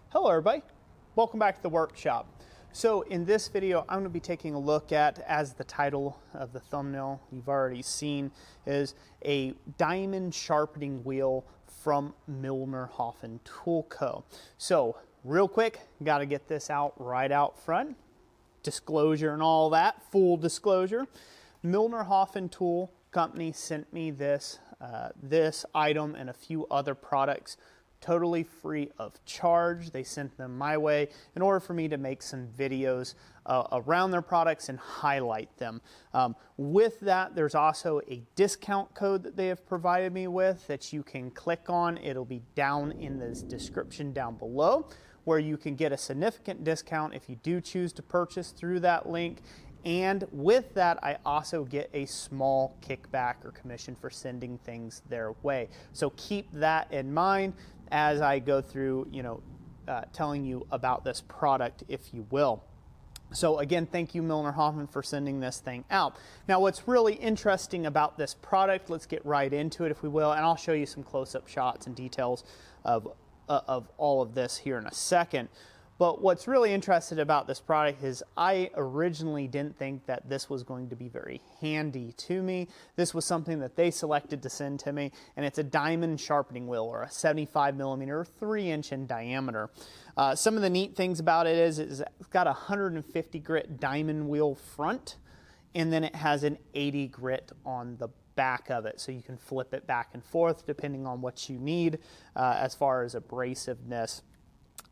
Hello everybody, welcome back to the workshop. So in this video I'm going to be taking a look at, as the title of the thumbnail you've already seen, is a diamond sharpening wheel from Milner-Hoffen Tool Co. So real quick, got to get this out right out front. Disclosure and all that, full disclosure. Milner-Hoffen Tool Company sent me this item and a few other products totally free of charge. They sent them my way in order for me to make some videos around their products and highlight them. With that, there's also a discount code that they have provided me with that you can click on. It'll be down in the description down below, where you can get a significant discount if you do choose to purchase through that link. And with that, I also get a small kickback or commission for sending things their way. So keep that in mind as I go through, telling you about this product, if you will. So again, thank you, Milner-Hoffen, for sending this thing out. Now, what's really interesting about this product, let's get right into it, if we will, and I'll show you some close-up shots and details of all of this here in a second. But what's really interesting about this product is I originally didn't think that this was going to be very handy to me. This was something that they selected to send to me, and it's a diamond sharpening wheel, or a 75 millimeter, 3-inch in diameter. Some of the neat things about it is it's got a 150 grit diamond wheel front, and then it has an 80 grit on the back of it, so you can flip it back and forth depending on what you need as far as abrasiveness.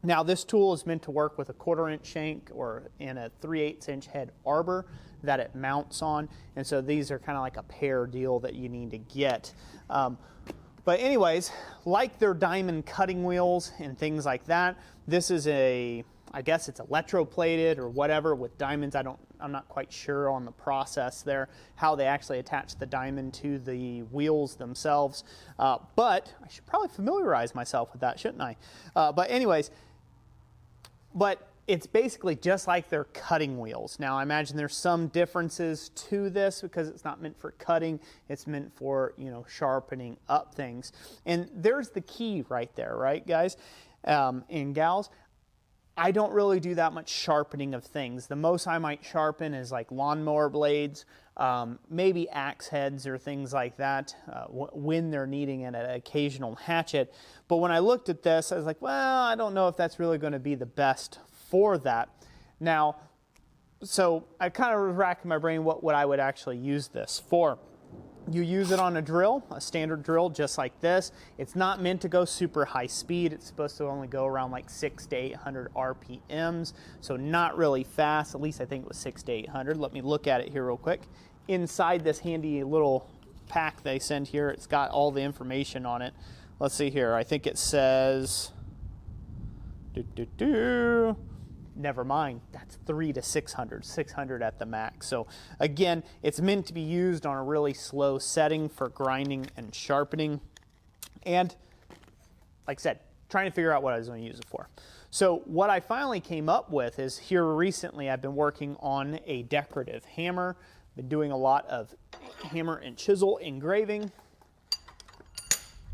Now, this tool is meant to work with a 1/4-inch shank or in a 3/8 inch head arbor that it mounts on, and so these are kind of like a pair deal that you need to get. But anyways, like their diamond cutting wheels and things like that, this is I guess it's electroplated or whatever with diamonds. I'm not quite sure on the process there, how they actually attach the diamond to the wheels themselves. But I should probably familiarize myself with that, shouldn't I? But it's basically just like their cutting wheels. Now, I imagine there's some differences to this because it's not meant for cutting. It's meant for, sharpening up things. And there's the key right there, right, guys and gals? I don't really do that much sharpening of things. The most I might sharpen is like lawnmower blades, maybe axe heads or things like that when they're needing an occasional hatchet. But when I looked at this, I was like, well, I don't know if that's really going to be the best for that. Now, so I kind of was racking my brain what I would actually use this for. You use it on a drill, a standard drill just like this. It's not meant to go super high speed. It's supposed to only go around like 600 to 800 RPMs, so not really fast. At least I think it was 600 to 800. Let me look at it here real quick. Inside this handy little pack they send here, it's got all the information on it. Let's see here. I think it says, never mind, that's 300 to 600, 600 at the max. So again, it's meant to be used on a really slow setting for grinding and sharpening. And like I said, trying to figure out what I was going to use it for. So what I finally came up with is, here recently I've been working on a decorative hammer. Been doing a lot of hammer and chisel engraving.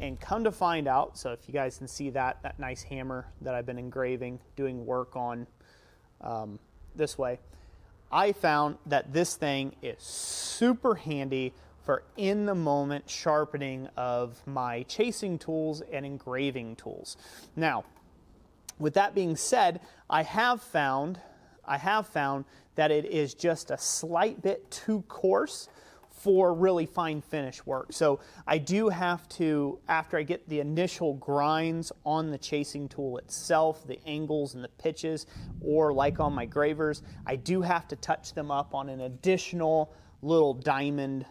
And come to find out, so if you guys can see that nice hammer that I've been engraving, doing work on this way, I found that this thing is super handy for in the moment sharpening of my chasing tools and engraving tools. Now, with that being said, I have found that it is just a slight bit too coarse for really fine finish work. So I do have to, after I get the initial grinds on the chasing tool itself, the angles and the pitches, or like on my gravers, I do have to touch them up on an additional little diamond,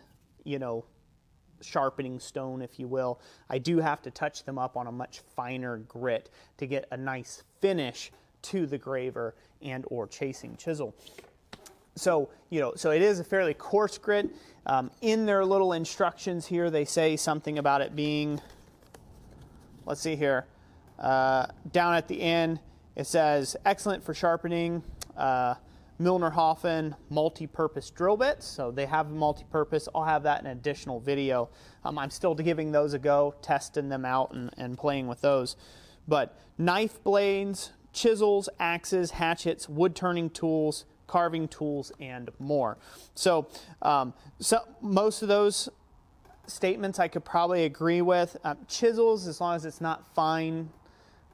sharpening stone, if you will. I do have to touch them up on a much finer grit to get a nice finish to the graver and or chasing chisel. So, so it is a fairly coarse grit. In their little instructions here, they say something about it being, let's see here, down at the end, it says, excellent for sharpening, Milner-Hoffen multi-purpose drill bits. So they have a multi-purpose. I'll have that in an additional video. I'm still giving those a go, testing them out and playing with those. but knife blades, chisels, axes, hatchets, wood turning tools, carving tools, and more. So, most of those statements I could probably agree with. Chisels, as long as it's not fine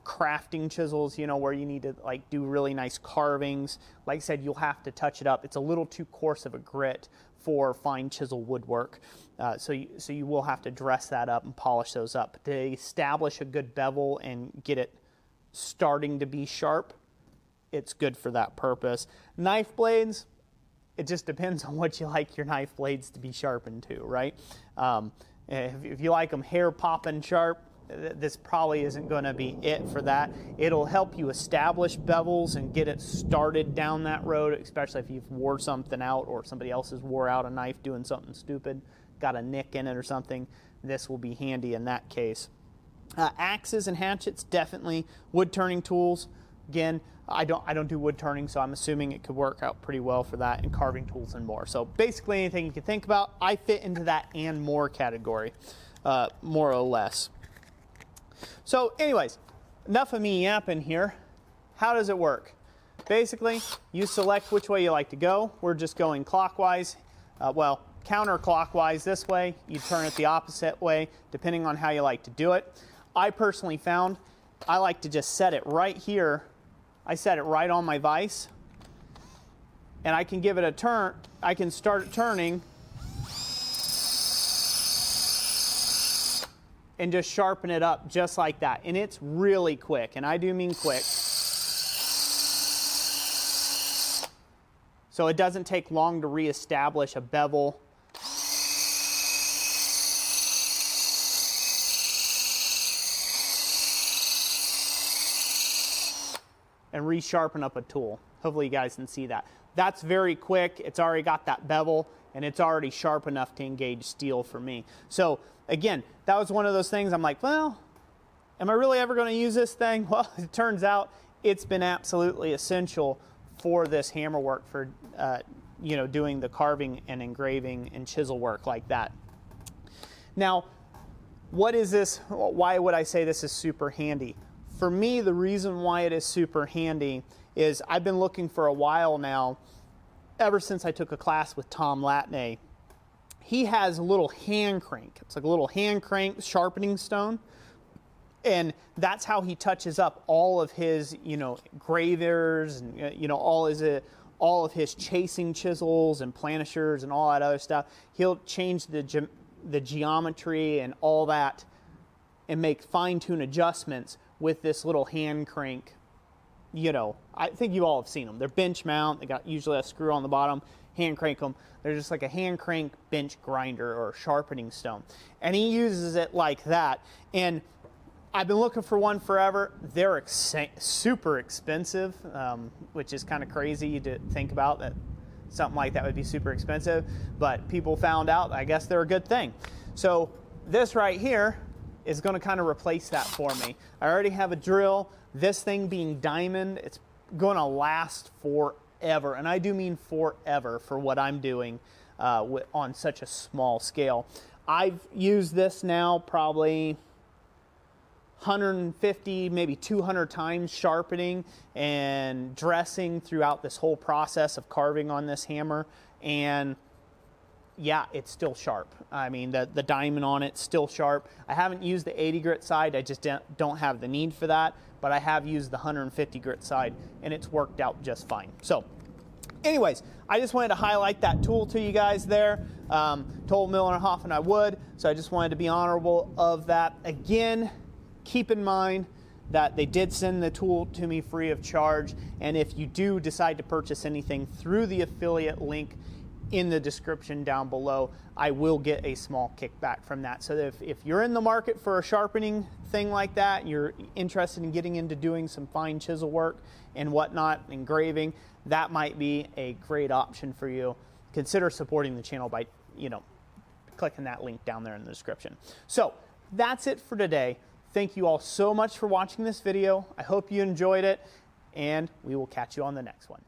crafting chisels, you know, where you need to like do really nice carvings. Like I said, you'll have to touch it up. It's a little too coarse of a grit for fine chisel woodwork. So you will have to dress that up and polish those up. But to establish a good bevel and get it starting to be sharp, it's good for that purpose. Knife blades, it just depends on what you like your knife blades to be sharpened to, right? If you like them hair popping sharp, this probably isn't going to be it for that. It'll help you establish bevels and get it started down that road, especially if you've wore something out or somebody else has wore out a knife doing something stupid, got a nick in it or something. This will be handy in that case. Axes and hatchets, definitely. Wood turning tools, again, I don't do wood turning, so I'm assuming it could work out pretty well for that, and carving tools and more. So basically anything you can think about, I fit into that and more category, more or less. So anyways, enough of me yapping here. How does it work? Basically, you select which way you like to go. We're just going clockwise, well, counterclockwise this way. You turn it the opposite way, depending on how you like to do it. I personally found I like to just set it right here. I set it right on my vise, and I can give it a turn. I can start turning and just sharpen it up just like that. And it's really quick, and I do mean quick. So it doesn't take long to reestablish a bevel. And resharpen up a tool. Hopefully you guys can see that. That's very quick. It's already got that bevel, and it's already sharp enough to engage steel for me. So again, that was one of those things I'm like, well, am I really ever going to use this thing? Well, it turns out it's been absolutely essential for this hammer work, for you know, doing the carving and engraving and chisel work like that. Now, what is this? Why would I say this is super handy? For me, the reason why it is super handy is I've been looking for a while now, ever since I took a class with Tom Latney. He has a little hand crank. It's like a little hand crank sharpening stone. And that's how he touches up all of his, you know, gravers and, you know, all of his chasing chisels and planishers and all that other stuff. He'll change the geometry and all that and make fine-tune adjustments with this little hand crank. You know, I think you all have seen them. They're bench mount. They got usually a screw on the bottom. Hand crank them. They're just like a hand crank bench grinder or sharpening stone. And he uses it like that. And I've been looking for one forever. They're super expensive, which is kind of crazy to think about, that something like that would be super expensive. But people found out, I guess they're a good thing. So this right here is going to kind of replace that for me. I already have a drill. This thing being diamond, it's going to last forever. And I do mean forever for what I'm doing on such a small scale. I've used this now probably 150, maybe 200 times, sharpening and dressing throughout this whole process of carving on this hammer. And yeah, it's still sharp. I mean, the diamond on it's still sharp. I haven't used the 80 grit side. I just don't have the need for that. But I have used the 150 grit side, and it's worked out just fine. So anyways, I just wanted to highlight that tool to you guys there. Told Miller & Hoffman I would, so I just wanted to be honorable of that. Again, keep in mind that they did send the tool to me free of charge, and if you do decide to purchase anything through the affiliate link in the description down below, I will get a small kickback from that. So that if you're in the market for a sharpening thing like that, you're interested in getting into doing some fine chisel work and whatnot, engraving, that might be a great option for you. Consider supporting the channel by, you know, clicking that link down there in the description. So that's it for today. Thank you all so much for watching this video. I hope you enjoyed it, and we will catch you on the next one.